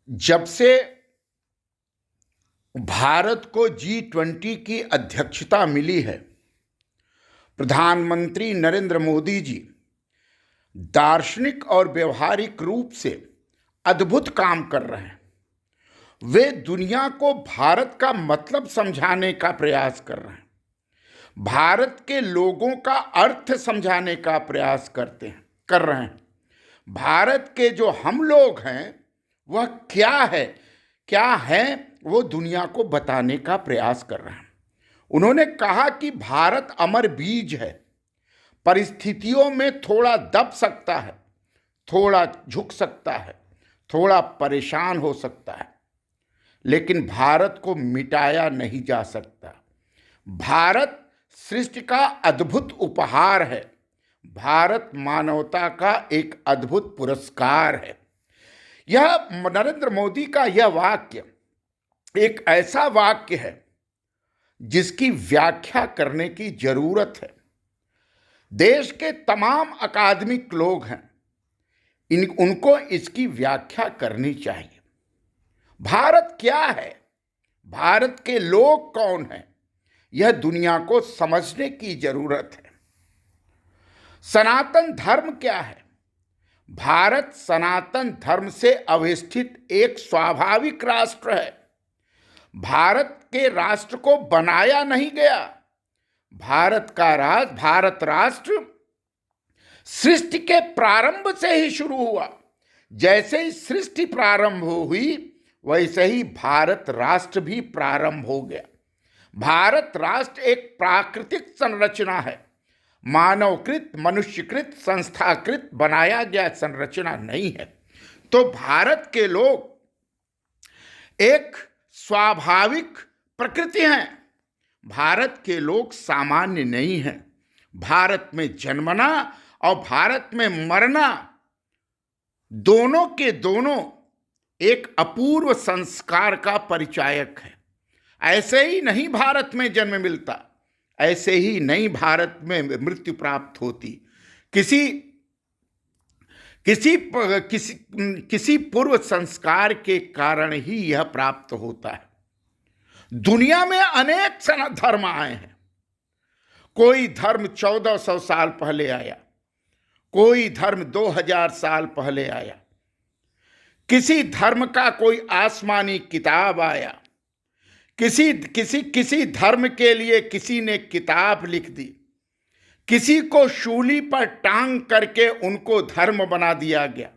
जब से भारत को G20 की अध्यक्षता मिली है, प्रधानमंत्री नरेंद्र मोदी जी दार्शनिक और व्यवहारिक रूप से अद्भुत काम कर रहे हैं। वे दुनिया को भारत का मतलब समझाने का प्रयास कर रहे हैं, भारत के लोगों का अर्थ समझाने का प्रयास कर रहे हैं। भारत के जो हम लोग हैं वह क्या है वो दुनिया को बताने का प्रयास कर रहे हैं। उन्होंने कहा कि भारत अमर बीज है, परिस्थितियों में थोड़ा दब सकता है, थोड़ा झुक सकता है, थोड़ा परेशान हो सकता है, लेकिन भारत को मिटाया नहीं जा सकता। भारत सृष्टि का अद्भुत उपहार है, भारत मानवता का एक अद्भुत पुरस्कार है। यह नरेंद्र मोदी का यह वाक्य एक ऐसा वाक्य है जिसकी व्याख्या करने की जरूरत है। देश के तमाम अकादमिक लोग हैं, उनको इसकी व्याख्या करनी चाहिए। भारत क्या है, भारत के लोग कौन हैं, यह दुनिया को समझने की जरूरत है। सनातन धर्म क्या है? भारत सनातन धर्म से अधिष्ठित एक स्वाभाविक राष्ट्र है। भारत के राष्ट्र को बनाया नहीं गया। भारत राष्ट्र सृष्टि के प्रारंभ से ही शुरू हुआ। जैसे ही सृष्टि प्रारंभ हुई वैसे ही भारत राष्ट्र भी प्रारंभ हो गया। भारत राष्ट्र एक प्राकृतिक संरचना है, मानवकृत मनुष्यकृत संस्थाकृत बनाया गया संरचना नहीं है। तो भारत के लोग एक स्वाभाविक प्रकृति हैं। भारत के लोग सामान्य नहीं हैं। भारत में जन्मना और भारत में मरना दोनों के दोनों एक अपूर्व संस्कार का परिचायक है। ऐसे ही नहीं भारत में जन्म मिलता, ऐसे ही नहीं भारत में मृत्यु प्राप्त होती। किसी पूर्व संस्कार के कारण ही यह प्राप्त होता है। दुनिया में अनेक धर्म आए हैं। कोई धर्म 1400 साल पहले आया, कोई धर्म 2000 साल पहले आया, किसी धर्म का कोई आसमानी किताब आया, किसी धर्म के लिए किसी ने किताब लिख दी, किसी को शूली पर टांग करके उनको धर्म बना दिया गया।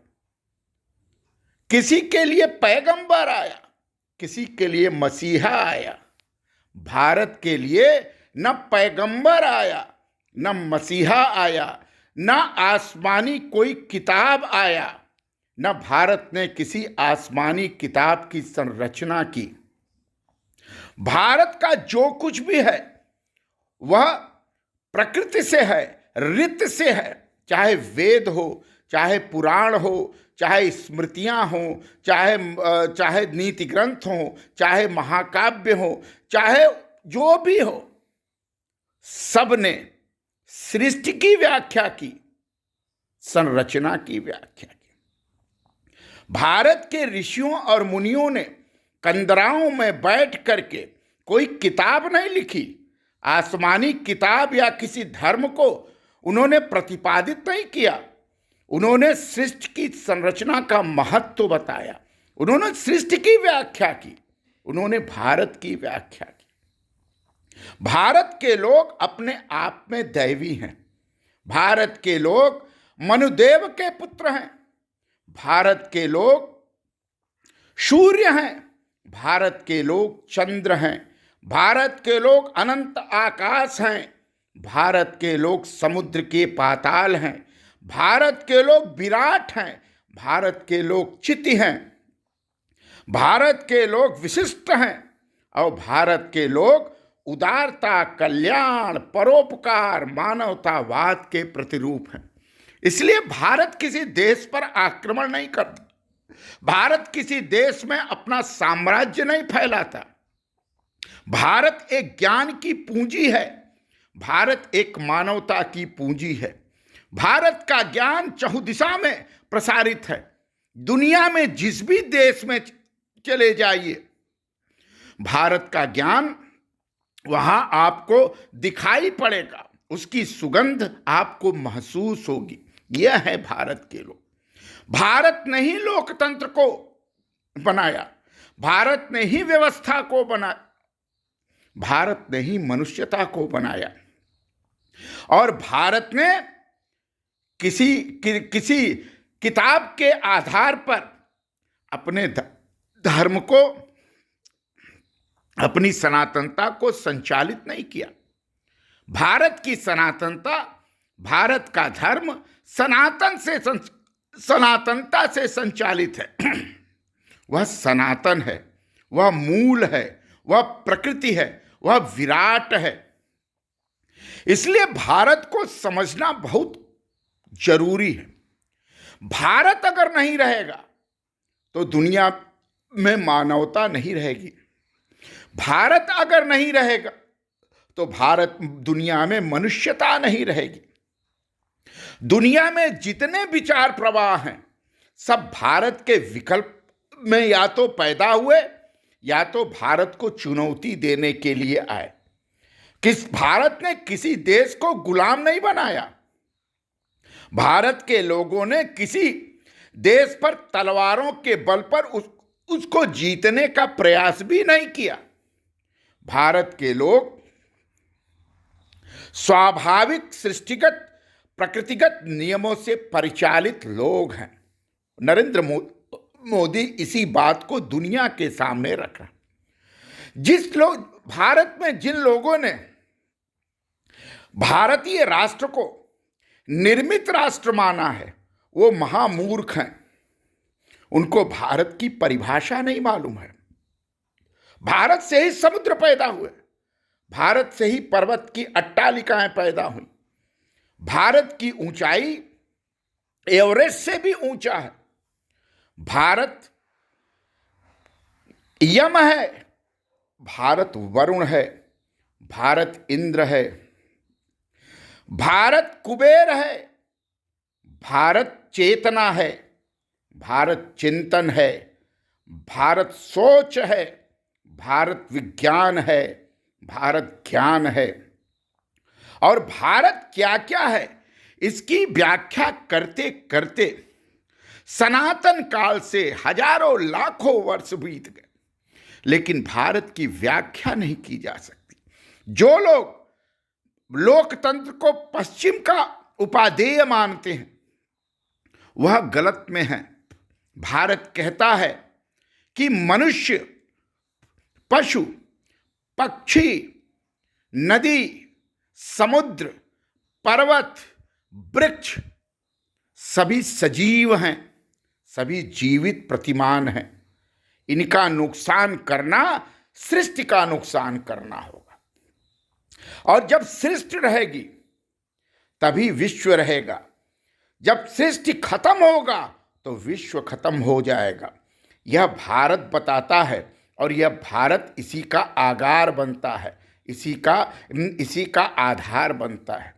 किसी के लिए पैगंबर आया, किसी के लिए मसीहा आया। भारत के लिए न पैगंबर आया, न मसीहा आया, न आसमानी कोई किताब आया, न भारत ने किसी आसमानी किताब की संरचना की। भारत का जो कुछ भी है वह प्रकृति से है, ऋत से है। चाहे वेद हो, चाहे पुराण हो, चाहे स्मृतियां हो, चाहे नीति ग्रंथ हो, चाहे महाकाव्य हो, चाहे जो भी हो, सबने सृष्टि की व्याख्या की, संरचना की व्याख्या की। भारत के ऋषियों और मुनियों ने कंदराओं में बैठ करके कोई किताब नहीं लिखी। आसमानी किताब या किसी धर्म को उन्होंने प्रतिपादित नहीं किया। उन्होंने सृष्टि की संरचना का महत्व बताया, उन्होंने सृष्टि की व्याख्या की, उन्होंने भारत की व्याख्या की। भारत के लोग अपने आप में दैवी हैं। भारत के लोग मनुदेव के पुत्र हैं। भारत के लोग सूर्य हैं। भारत के लोग चंद्र हैं। भारत के लोग अनंत आकाश हैं। भारत के लोग समुद्र के पाताल हैं। भारत के लोग विराट हैं। भारत के लोग चिति हैं। भारत के लोग विशिष्ट हैं। और भारत के लोग उदारता, कल्याण, परोपकार, मानवतावाद के प्रतिरूप हैं। इसलिए भारत किसी देश पर आक्रमण नहीं करता। भारत किसी देश में अपना साम्राज्य नहीं फैलाता। भारत एक ज्ञान की पूंजी है। भारत एक मानवता की पूंजी है। भारत का ज्ञान चहुदिशा में प्रसारित है। दुनिया में जिस भी देश में चले जाइए, भारत का ज्ञान वहां आपको दिखाई पड़ेगा, उसकी सुगंध आपको महसूस होगी। यह है भारत के लोग। भारत ने ही लोकतंत्र को बनाया, भारत ने ही व्यवस्था को बनाया, भारत ने ही मनुष्यता को बनाया। और भारत ने किसी किताब के आधार पर अपने धर्म को, अपनी सनातनता को संचालित नहीं किया। भारत की सनातनता, भारत का धर्म सनातनता से संचालित है। वह सनातन है, वह मूल है, वह प्रकृति है, वह विराट है। इसलिए भारत को समझना बहुत जरूरी है। भारत अगर नहीं रहेगा तो दुनिया में मानवता नहीं रहेगी। भारत अगर नहीं रहेगा तो दुनिया में मनुष्यता नहीं रहेगी। दुनिया में जितने विचार प्रवाह हैं सब भारत के विकल्प में या तो पैदा हुए या तो भारत को चुनौती देने के लिए आए। भारत ने किसी देश को गुलाम नहीं बनाया। भारत के लोगों ने किसी देश पर तलवारों के बल पर उसको जीतने का प्रयास भी नहीं किया। भारत के लोग स्वाभाविक सृष्टिगत प्रकृतिगत नियमों से परिचालित लोग हैं। नरेंद्र मोदी इसी बात को दुनिया के सामने रख रहा है। भारत में जिन लोगों ने भारतीय राष्ट्र को निर्मित राष्ट्र माना है वो महामूर्ख हैं। उनको भारत की परिभाषा नहीं मालूम है। भारत से ही समुद्र पैदा हुए, भारत से ही पर्वत की अट्टालिकाएं पैदा हुई। भारत की ऊंचाई एवरेस्ट से भी ऊंचा है। भारत यम है, भारत वरुण है, भारत इंद्र है, भारत कुबेर है, भारत चेतना है, भारत चिंतन है, भारत सोच है, भारत विज्ञान है, भारत ज्ञान है। और भारत क्या क्या है इसकी व्याख्या करते करते सनातन काल से हजारों लाखों वर्ष बीत गए, लेकिन भारत की व्याख्या नहीं की जा सकती। जो लोग लोकतंत्र को पश्चिम का उपादेय मानते हैं वह गलत में है। भारत कहता है कि मनुष्य, पशु, पक्षी, नदी, समुद्र, पर्वत, वृक्ष सभी सजीव हैं, सभी जीवित प्रतिमान हैं। इनका नुकसान करना सृष्टि का नुकसान करना होगा। और जब सृष्टि रहेगी तभी विश्व रहेगा। जब सृष्टि खत्म होगा तो विश्व खत्म हो जाएगा। यह भारत बताता है और यह भारत इसी का आगार बनता है, इसी का आधार बनता है।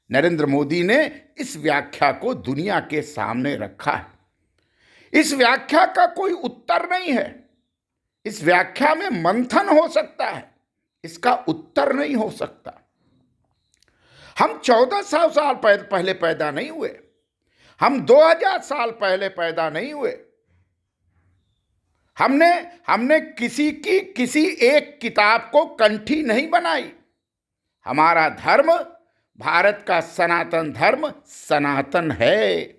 नरेंद्र मोदी ने इस व्याख्या को दुनिया के सामने रखा है। इस व्याख्या का कोई उत्तर नहीं है। इस व्याख्या में मंथन हो सकता है, इसका उत्तर नहीं हो सकता। हम 1400 साल पहले पैदा नहीं हुए, हम 2000 साल पहले पैदा नहीं हुए। हमने किसी एक किताब को कंठी नहीं बनाई। हमारा धर्म, भारत का सनातन धर्म सनातन है।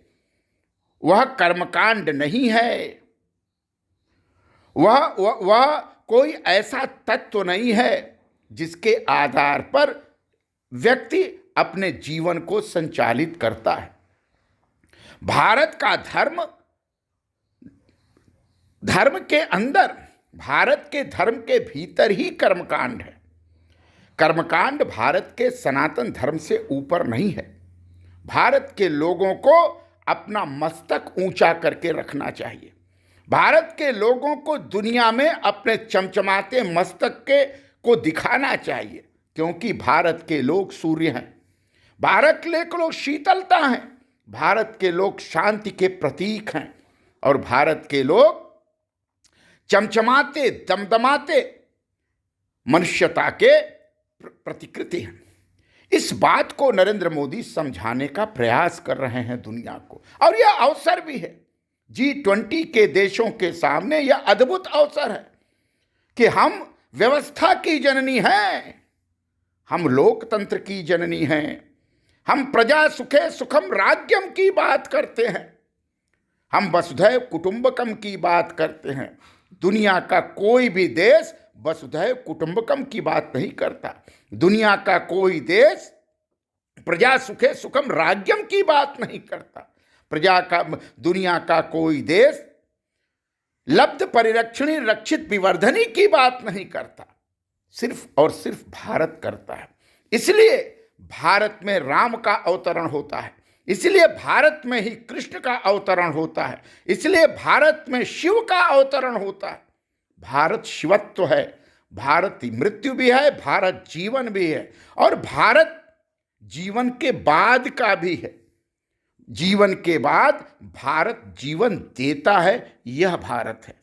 वह कर्मकांड नहीं है। वह कोई ऐसा तत्व नहीं है जिसके आधार पर व्यक्ति अपने जीवन को संचालित करता है। भारत का धर्म के अंदर, भारत के धर्म के भीतर ही कर्मकांड है। कर्मकांड भारत के सनातन धर्म से ऊपर नहीं है। भारत के लोगों को अपना मस्तक ऊंचा करके रखना चाहिए। भारत के लोगों को दुनिया में अपने चमचमाते मस्तक को दिखाना चाहिए, क्योंकि भारत के लोग सूर्य हैं, भारत के लोग शीतलता हैं, भारत के लोग शांति के प्रतीक हैं और भारत के लोग चमचमाते दमदमाते मनुष्यता के प्रतिकृति हैं। इस बात को नरेंद्र मोदी समझाने का प्रयास कर रहे हैं दुनिया को, और यह अवसर भी है। G20 के देशों के सामने यह अद्भुत अवसर है कि हम व्यवस्था की जननी हैं, हम लोकतंत्र की जननी हैं, हम प्रजा सुखे सुखम राज्यम की बात करते हैं, हम वसुधैव कुटुंबकम की बात करते हैं। दुनिया का कोई भी देश वसुधैव कुटुंबकम की बात नहीं करता। दुनिया का कोई देश प्रजा सुखे सुखम राज्यम की बात नहीं करता। दुनिया का कोई देश लब्ध परिरक्षणी रक्षित विवर्धनी की बात नहीं करता। सिर्फ और सिर्फ भारत करता है। इसलिए भारत में राम का अवतरण होता है, इसलिए भारत में ही कृष्ण का अवतरण होता है, इसलिए भारत में शिव का अवतरण होता है। भारत शिवत्व है, भारत मृत्यु भी है, भारत जीवन भी है, और भारत जीवन के बाद का भी है। जीवन के बाद भारत जीवन देता है, यह भारत है।